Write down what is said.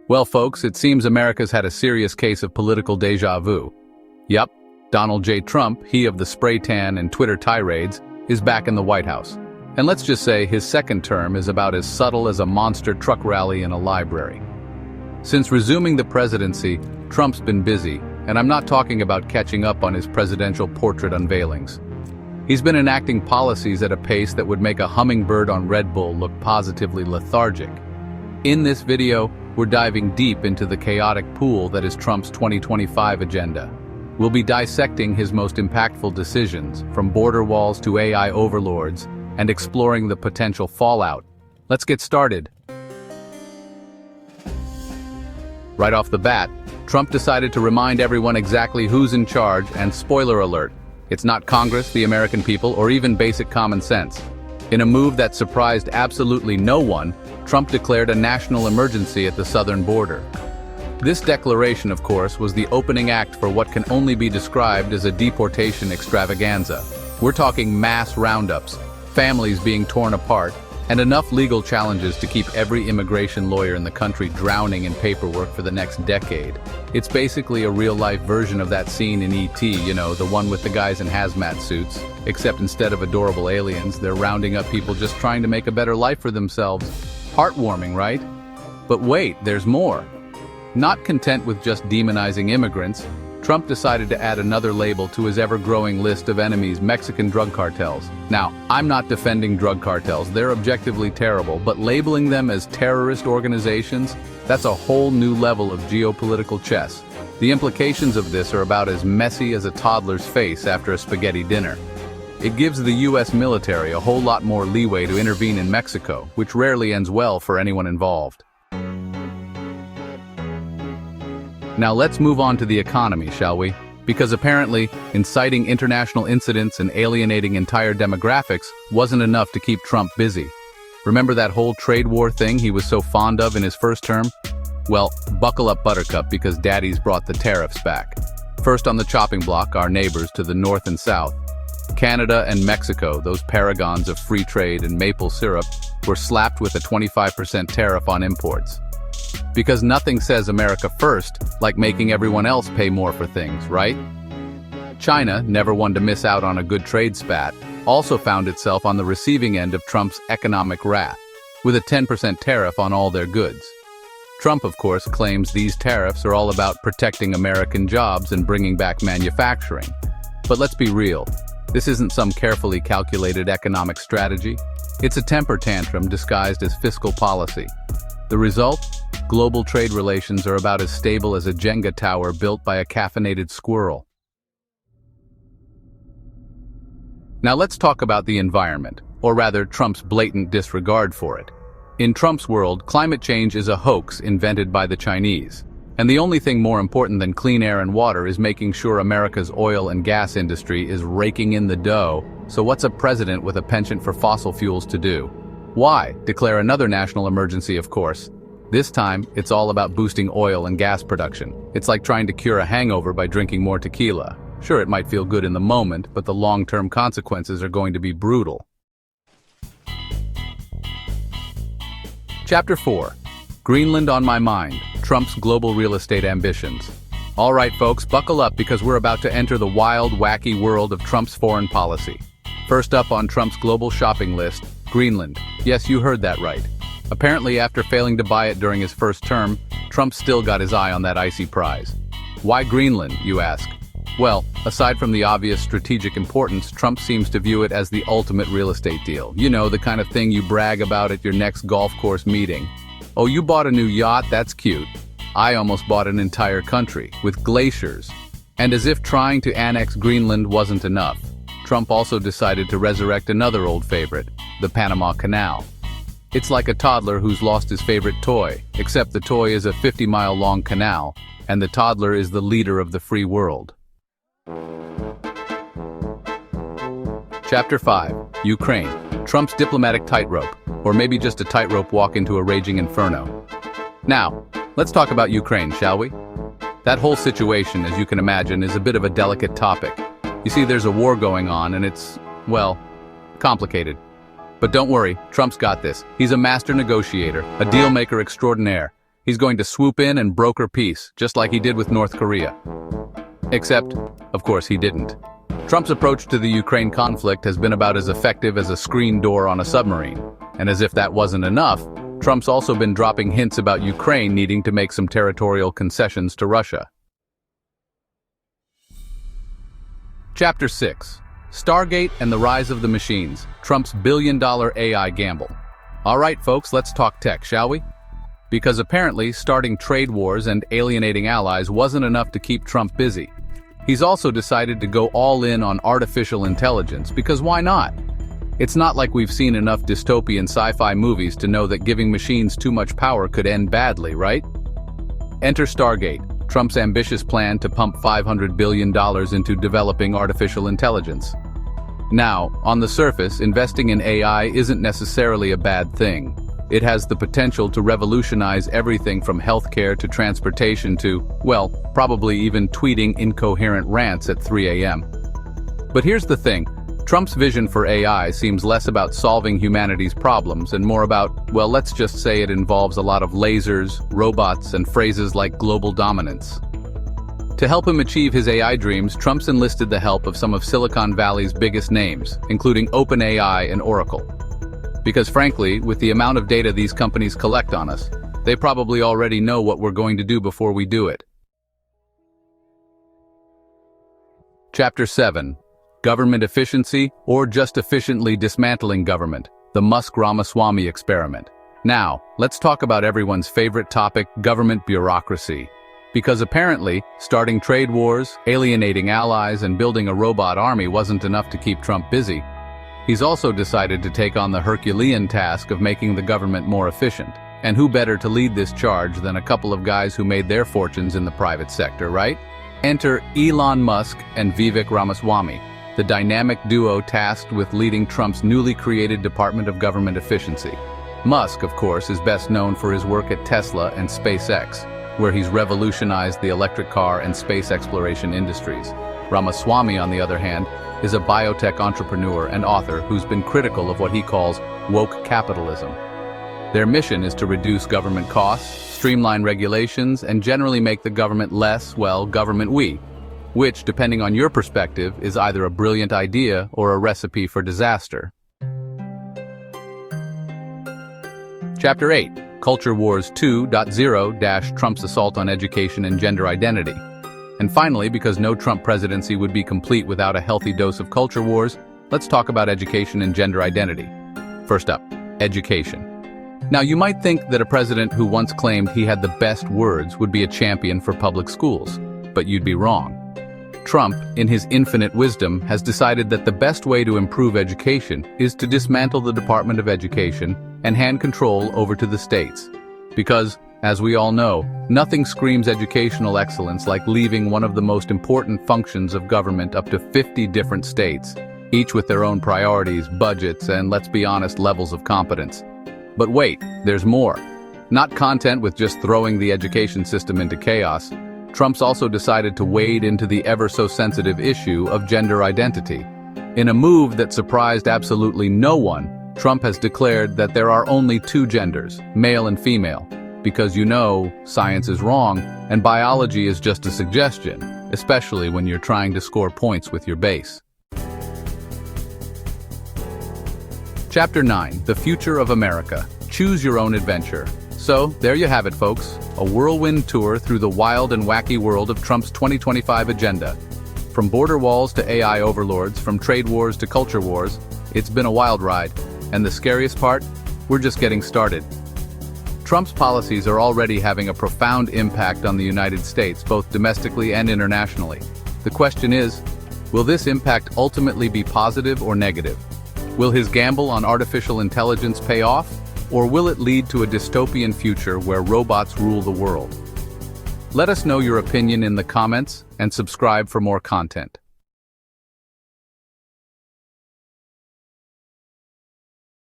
Well, folks, it seems America's had a serious case of political deja vu. Yup, Donald J. Trump, he of the spray tan and Twitter tirades, is back in the White House. And let's just say his second term is about as subtle as a monster truck rally in a library. Since resuming the presidency, Trump's been busy, and I'm not talking about catching up on his presidential portrait unveilings. He's been enacting policies at a pace that would make a hummingbird on Red Bull look positively lethargic. In this video, we're diving deep into the chaotic pool that is Trump's 2025 agenda. We'll be dissecting his most impactful decisions, from border walls to AI overlords, and exploring the potential fallout. Let's get started. Right off the bat, Trump decided to remind everyone exactly who's in charge, and spoiler alert, it's not Congress, the American people, or even basic common sense. In a move that surprised absolutely no one, Trump declared a national emergency at the southern border. This declaration, of course, was the opening act for what can only be described as a deportation extravaganza. We're talking mass roundups, families being torn apart, and enough legal challenges to keep every immigration lawyer in the country drowning in paperwork for the next decade. It's basically a real-life version of that scene in E.T., you know, the one with the guys in hazmat suits, except instead of adorable aliens, they're rounding up people just trying to make a better life for themselves. Heartwarming, right? But wait, there's more. Not content with just demonizing immigrants, Trump decided to add another label to his ever-growing list of enemies: Mexican drug cartels. Now, I'm not defending drug cartels, they're objectively terrible, but labeling them as terrorist organizations, that's a whole new level of geopolitical chess. The implications of this are about as messy as a toddler's face after a spaghetti dinner. It gives the US military a whole lot more leeway to intervene in Mexico, which rarely ends well for anyone involved. Now let's move on to the economy, shall we? Because apparently, inciting international incidents and alienating entire demographics wasn't enough to keep Trump busy. Remember that whole trade war thing he was so fond of in his first term? Well, buckle up, Buttercup, because Daddy's brought the tariffs back. First on the chopping block, our neighbors to the north and south. Canada and Mexico, those paragons of free trade and maple syrup, were slapped with a 25% tariff on imports. Because nothing says America first like making everyone else pay more for things, right? China, never one to miss out on a good trade spat, also found itself on the receiving end of Trump's economic wrath, with a 10% tariff on all their goods. Trump, of course, claims these tariffs are all about protecting American jobs and bringing back manufacturing. But let's be real. This isn't some carefully calculated economic strategy. It's a temper tantrum disguised as fiscal policy. The result? Global trade relations are about as stable as a Jenga tower built by a caffeinated squirrel. Now let's talk about the environment, or rather Trump's blatant disregard for it. In Trump's world, climate change is a hoax invented by the Chinese. And the only thing more important than clean air and water is making sure America's oil and gas industry is raking in the dough. So what's a president with a penchant for fossil fuels to do? Why? Declare another national emergency, of course. This time, it's all about boosting oil and gas production. It's like trying to cure a hangover by drinking more tequila. Sure, it might feel good in the moment, but the long-term consequences are going to be brutal. Chapter 4. Greenland on my mind. Trump's global real estate ambitions. All right, folks, buckle up because we're about to enter the wild, wacky world of Trump's foreign policy. First up on Trump's global shopping list, Greenland. Yes, you heard that right. Apparently, after failing to buy it during his first term, Trump still got his eye on that icy prize. Why Greenland, you ask? Well, aside from the obvious strategic importance, Trump seems to view it as the ultimate real estate deal. You know, the kind of thing you brag about at your next golf course meeting. Oh, you bought a new yacht? That's cute. I almost bought an entire country, with glaciers. And as if trying to annex Greenland wasn't enough, Trump also decided to resurrect another old favorite, the Panama Canal. It's like a toddler who's lost his favorite toy, except the toy is a 50-mile-long canal, and the toddler is the leader of the free world. Chapter 5. Ukraine. Trump's diplomatic tightrope, or maybe just a tightrope walk into a raging inferno. Now, let's talk about Ukraine, shall we? That whole situation, as you can imagine, is a bit of a delicate topic. You see, there's a war going on, and it's, well, complicated. But don't worry, Trump's got this. He's a master negotiator, a deal-maker extraordinaire. He's going to swoop in and broker peace, just like he did with North Korea. Except, of course, he didn't. Trump's approach to the Ukraine conflict has been about as effective as a screen door on a submarine. And as if that wasn't enough, Trump's also been dropping hints about Ukraine needing to make some territorial concessions to Russia. Chapter 6. Stargate and the Rise of the Machines, Trump's billion-dollar AI gamble. All right, folks, let's talk tech, shall we? Because apparently, starting trade wars and alienating allies wasn't enough to keep Trump busy. He's also decided to go all in on artificial intelligence, because why not? It's not like we've seen enough dystopian sci-fi movies to know that giving machines too much power could end badly, right? Enter Stargate, Trump's ambitious plan to pump $500 billion into developing artificial intelligence. Now, on the surface, investing in AI isn't necessarily a bad thing. It has the potential to revolutionize everything from healthcare to transportation to, well, probably even tweeting incoherent rants at 3 a.m. But here's the thing. Trump's vision for AI seems less about solving humanity's problems and more about, well, let's just say it involves a lot of lasers, robots, and phrases like global dominance. To help him achieve his AI dreams, Trump's enlisted the help of some of Silicon Valley's biggest names, including OpenAI and Oracle. Because frankly, with the amount of data these companies collect on us, they probably already know what we're going to do before we do it. Chapter 7. Government efficiency, or just efficiently dismantling government, the Musk-Ramaswamy experiment. Now, let's talk about everyone's favorite topic, government bureaucracy. Because apparently, starting trade wars, alienating allies, and building a robot army wasn't enough to keep Trump busy. He's also decided to take on the Herculean task of making the government more efficient. And who better to lead this charge than a couple of guys who made their fortunes in the private sector, right? Enter Elon Musk and Vivek Ramaswamy, the dynamic duo tasked with leading Trump's newly created Department of Government Efficiency. Musk, of course, is best known for his work at Tesla and SpaceX, where he's revolutionized the electric car and space exploration industries. Ramaswamy, on the other hand, is a biotech entrepreneur and author who's been critical of what he calls woke capitalism. Their mission is to reduce government costs, streamline regulations, and generally make the government less, well, government-we, which, depending on your perspective, is either a brilliant idea or a recipe for disaster. Chapter 8. Culture Wars 2.0 - Trump's assault on education and gender identity. And finally, because no Trump presidency would be complete without a healthy dose of culture wars, let's talk about education and gender identity. First up, education. Now, you might think that a president who once claimed he had the best words would be a champion for public schools, but you'd be wrong. Trump, in his infinite wisdom, has decided that the best way to improve education is to dismantle the Department of Education and hand control over to the states. Because, as we all know, nothing screams educational excellence like leaving one of the most important functions of government up to 50 different states, each with their own priorities, budgets, and, let's be honest, levels of competence. But wait, there's more. Not content with just throwing the education system into chaos, Trump's also decided to wade into the ever-so-sensitive issue of gender identity. In a move that surprised absolutely no one, Trump has declared that there are only two genders, male and female, because science is wrong and biology is just a suggestion, especially when you're trying to score points with your base. Chapter 9. The Future of America. Choose your own adventure. So, there you have it, folks. A whirlwind tour through the wild and wacky world of Trump's 2025 agenda. From border walls to AI overlords, from trade wars to culture wars, it's been a wild ride. And the scariest part? We're just getting started. Trump's policies are already having a profound impact on the United States, both domestically and internationally. The question is, will this impact ultimately be positive or negative? Will his gamble on artificial intelligence pay off? Or will it lead to a dystopian future where robots rule the world? Let us know your opinion in the comments and subscribe for more content.